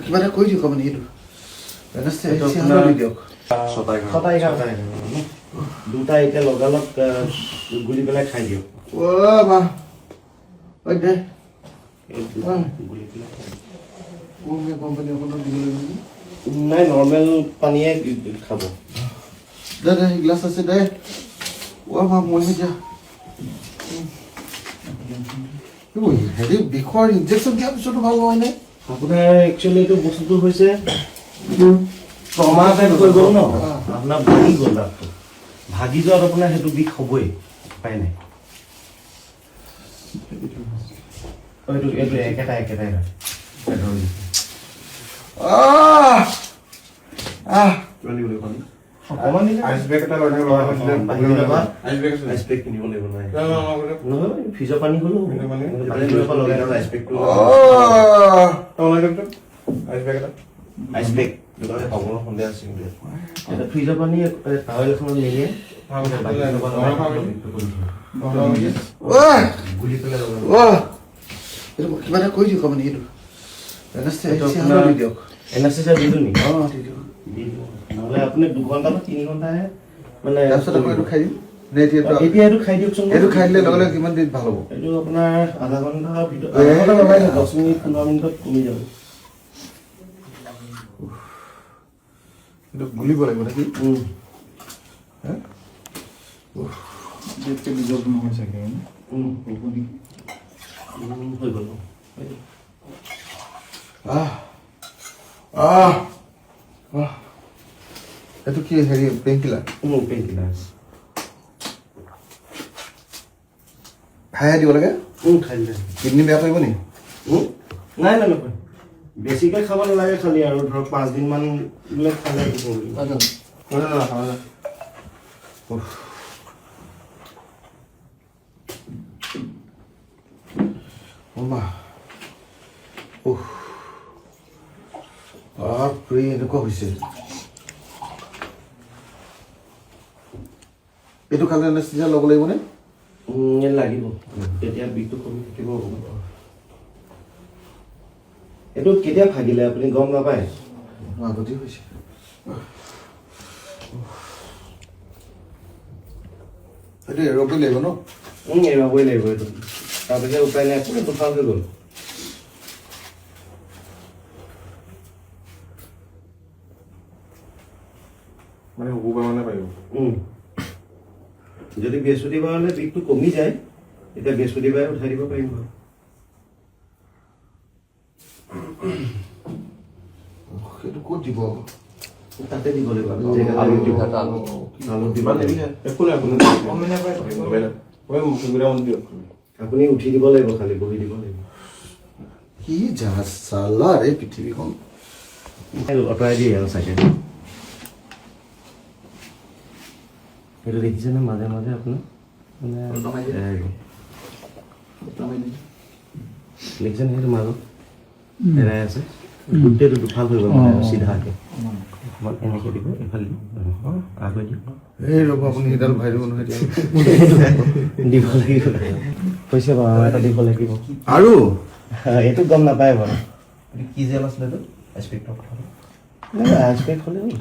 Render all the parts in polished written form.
কিবা এটা কৰি দিয়ক মানে এইটো দুটা এতিয়া লগালগ গুলি পেলাই খাই দিয়ক। নাই নৰ্মেল পানীয়ে খাব। দে দে গ্লাছ আছে দে। মই যা হেৰি বিষৰ ইনজেকশ্যন দিয়াৰ পিছতো ভাল নহয় নে? আপোনাৰ একচুৱেলি এইটো বস্তুটো হৈছে ট্ৰমা টাইপ হৈ গ'ল ন, আপোনাৰ ভাগি গ'ল দাঁতটো। ভাগি যোৱাত আপোনাৰ সেইটো বিষ হ'বই, উপায় নাই। এইটো একেটাই ফ্ৰিজৰ পানী হ'লো ফ্ৰিজৰ পানী টাৱেল এখন মেলিয়ে গুলি পেলাই কিবা এটা কৰি দিয়ক মানে এইটো দিয়ক। এনাস্থেচিয়া দিলো নি? নহ'লে আপুনি 2 ঘণ্টা বা 3 ঘণ্টাহে মানে তাৰপিছত আকৌ এইটো খাই দিম। এতিয়া এইটো খাই দিয়কচোন। এইটো খাই দিলে লগে লগে কিমান দিন ভাল হ'ব? এইটো আপোনাৰ আধা ঘণ্টাৰ ভিতৰত 10 মিনিট 15 মিনিটত কমি যাব। এইটো গুলিব লাগিব নেকি? নহয় চাগে হৈ গ'ল। এইটো কি হেৰি পেইন কিলাৰ? পেইন কিলাৰ খাই দিব লাগে। খাই দিলে কিডনী বেয়া কৰিব নি? নাই নকয়। বেছিকৈ খাব নালাগে খালি, আৰু ধৰক 5 দিনমান খালে এনেকুৱা হৈছে। এইটো খালে এনাস্থেচিয়া ল'ব লাগিব নে? লাগিব, তেতিয়া বিষটো কমি থাকিব। এইটো কেতিয়া ভাগিলে আপুনি গম নাপায়? আগতে হৈছে। এইটো এৰবই লাগিব ন? এৰাবই লাগিব এইটো, তাৰপিছত উপায় নাই। আপুনি দুফাল হৈ গ'ল। মানে শুকুৰবাৰ মানে পাৰিব। যদি বৃহস্পতিবাৰলৈ বিষটো কমি যায়, তেতিয়া বৃহস্পতিবাৰে উঠাই দিব পাৰিম বাৰু। সেইটো ক'ত দিব? তাতে দিব লাগিব। আপুনি উঠি দিব লাগিব, খালি বহি দিব লাগিব। কি চালা ৰে পৃথিৱীখন। আঁতৰাই দিয়ে আৰু চাগে। সেইটো দেখিছেনে মাজে মাজে আপোনাৰ মানে দেখিছেনে সেইটো মাজত এৰাই আছে, গোটেইটো দুফাল হৈ গ'ল চিধাকে। এনেকৈ দিব, এইফালে আগুৱাই দিব। এই ৰ'ব আপুনি সেইডাল ভাই দিব নহয় দিব লাগিব কৈছে বাৰু, এটা দিব লাগিব। আৰু এইটো গম নাপায় বাৰু। কি জেল আছিলে এইটো? আইচপেক্টৰ কথা আইচপেক হ'লে হ'ল,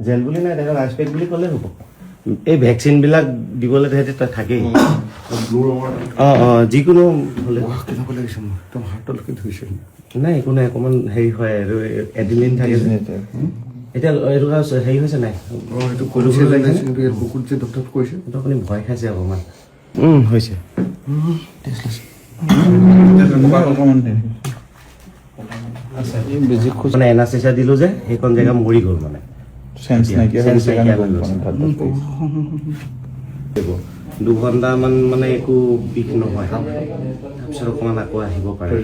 জেল বুলি নাই, তেখেতক আইচপেক বুলি ক'লে হ'ব। এই ভেকচিনবিলাক দিবলৈ তেহেঁতে থাকেই। যিকোনো হ'লে কেনেকুৱা লাগিছে মোৰ, একদম হাতলৈকে ধৰিছে। নাই একো নাই, অকণমান হেৰি হয় আৰু এডিলিন থাকে যে। এতিয়া এইটো হেৰি হৈছে নাই? এইটো বুকুত যে ডক্টৰ কৈছে, এইটো আপুনি ভয় খাইছে অকণমান। হৈছে মানে এনাস্থেচিয়া দিলোঁ যে, সেইখন জেগা মৰি গ'ল মানে। 2 ঘণ্টামান মানে একো বিষ নহয়, তাৰপিছত অকণমান আকৌ আহিব পাৰে।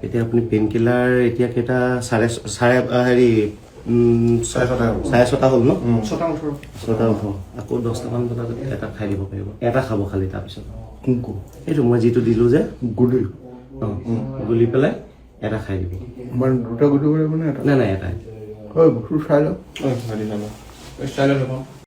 এতিয়া আপুনি পেইন কিলাৰ এতিয়া কেইটা চাৰে 6:30 হ'ল ন? 6:18 আকৌ 10টামান বজাত এটা খাই দিব পাৰিব। এটা খাব খালি, তাৰপিছত এইটো মই যিটো দিলোঁ যে গুলি পেলাই এটা খাই দিব। দুটা গুলি কৰিব নে? নাই নাই, এটাই। চাই লওক।